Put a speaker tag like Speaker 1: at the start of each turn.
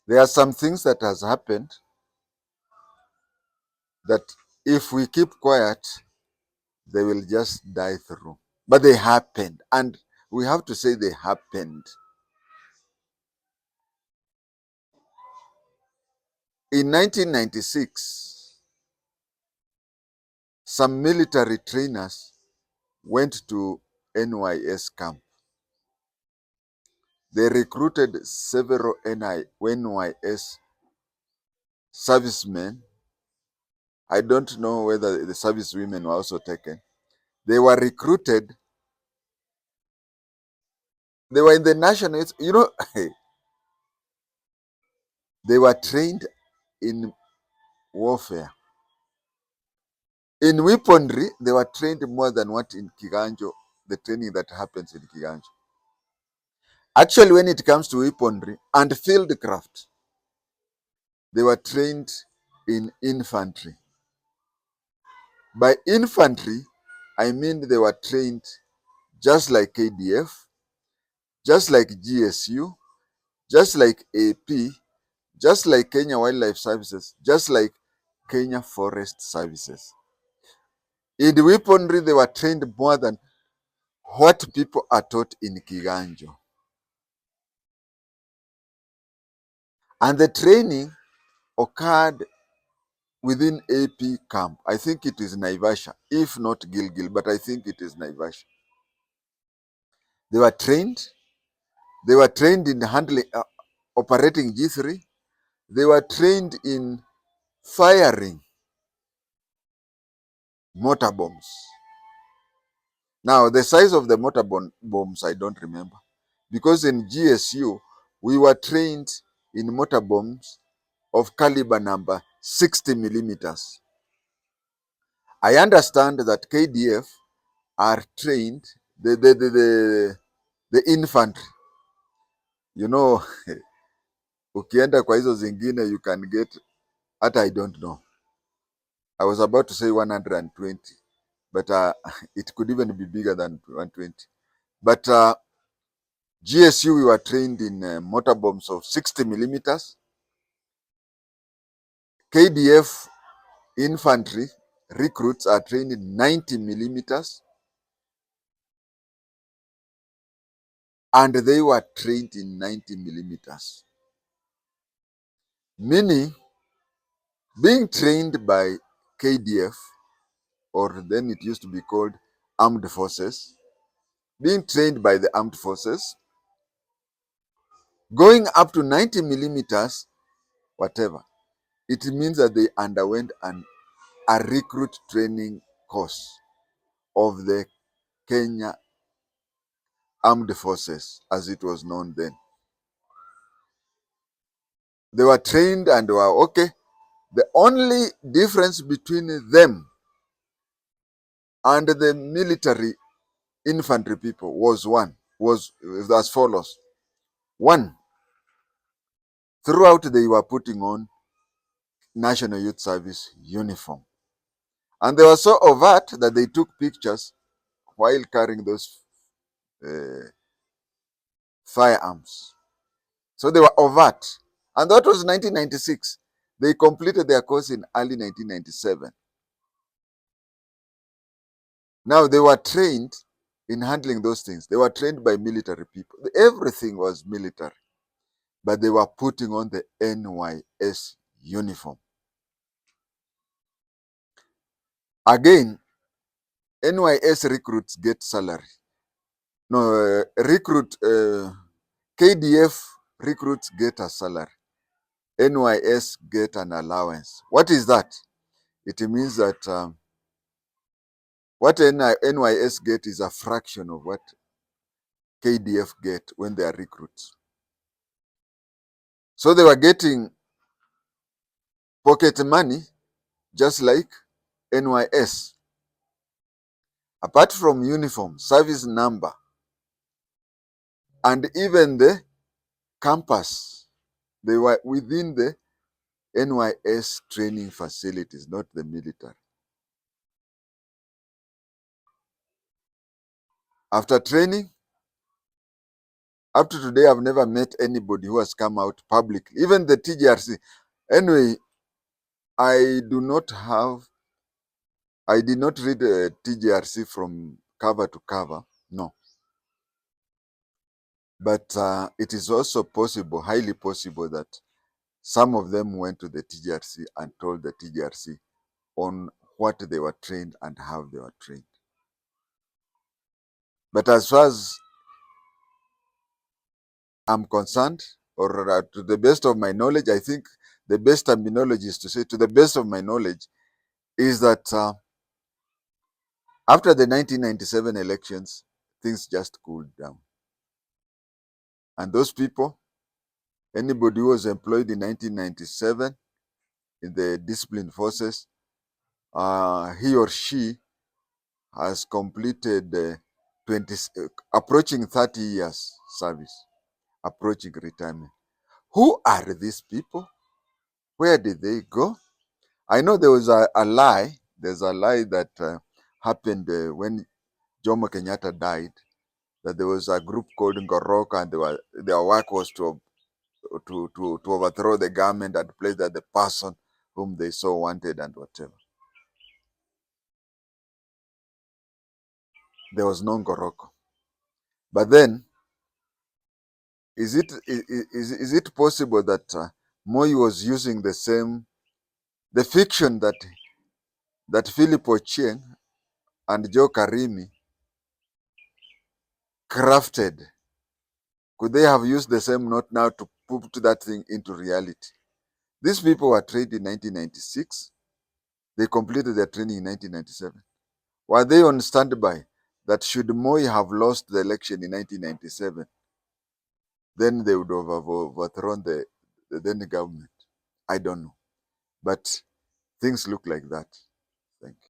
Speaker 1: There are some things that has happened that if we keep quiet, they will just die through. But they happened, and we have to say they happened. In 1996, some military trainers went to NYS camp. They recruited several NYS servicemen. I don't know whether the service women were also taken. They were recruited. They were in the national, they were trained in warfare. In weaponry, they were trained more than what in Kiganjo, the training that happens in Kiganjo. Actually, when it comes to weaponry and fieldcraft, they were trained in infantry. By infantry, I mean they were trained just like KDF, just like GSU, just like AP, just like Kenya Wildlife Services, just like Kenya Forest Services. In the weaponry, they were trained more than what people are taught in Kiganjo. And the training occurred within AP camp. I think it is Naivasha, if not Gilgil, but I think it is Naivasha. They were trained. They were trained in handling, operating G3. They were trained in firing mortar bombs. Now, the size of the mortar bombs, I don't remember. Because in GSU, we were trained in mortar bombs of caliber number 60 millimeters. I understand that KDF are trained, the infantry. You know, ukienda kwa hizo zingine, you can get, hata I don't know. I was about to say 120, but it could even be bigger than 120. But GSU, we were trained in mortar bombs of 60 millimeters. KDF infantry recruits are trained in 90 millimeters. And they were trained in 90 millimeters. Meaning, being trained by KDF, or then it used to be called armed forces, being trained by the armed forces, going up to 90 millimeters, whatever, it means that they underwent a recruit training course of the Kenya Armed Forces, as it was known then. They were trained and were okay. The only difference between them and the military infantry people was as follows. One, throughout they were putting on National Youth Service uniform. And they were so overt that they took pictures while carrying those firearms. So they were overt. And that was 1996. They completed their course in early 1997. Now they were trained in handling those things. They were trained by military people. Everything was military. But they were putting on the NYS uniform. Again, NYS recruits get salary. No, KDF recruits get a salary. NYS get an allowance. What is that? It means that what NYS get is a fraction of what KDF get when they are recruits. So they were getting pocket money just like NYS. Apart from uniform, service number, and even the campus, they were within the NYS training facilities, not the military. After training, Up to today, I've never met anybody who has come out publicly, even the TGRC. Anyway, I do not have, I did not read TGRC from cover to cover, no. But it is also possible, highly possible, that some of them went to the TGRC and told the TGRC on what they were trained and how they were trained. But as far as I'm concerned, or to the best of my knowledge, I think the best terminology is to say, to the best of my knowledge, is that after the 1997 elections, things just cooled down. And those people, anybody who was employed in 1997 in the disciplined forces, he or she has completed 20, approaching 30 years service, approaching retirement. Who are these people? Where did they go? I know there was a lie. There's a lie that happened when Jomo Kenyatta died, that there was a group called Ngoroko, and their work was to overthrow the government and place that the person whom they so wanted and whatever. There was no Ngoroko. But then, is it possible that Moi was using the fiction that Philip Ochieng and Joe Karimi crafted? Could they have used the same note now to put that thing into reality? These people were trained in 1996. They completed their training in 1997. Were they on standby that should Moi have lost the election in 1997, then they would have overthrown the then government? I don't know. But things look like that. Thank you.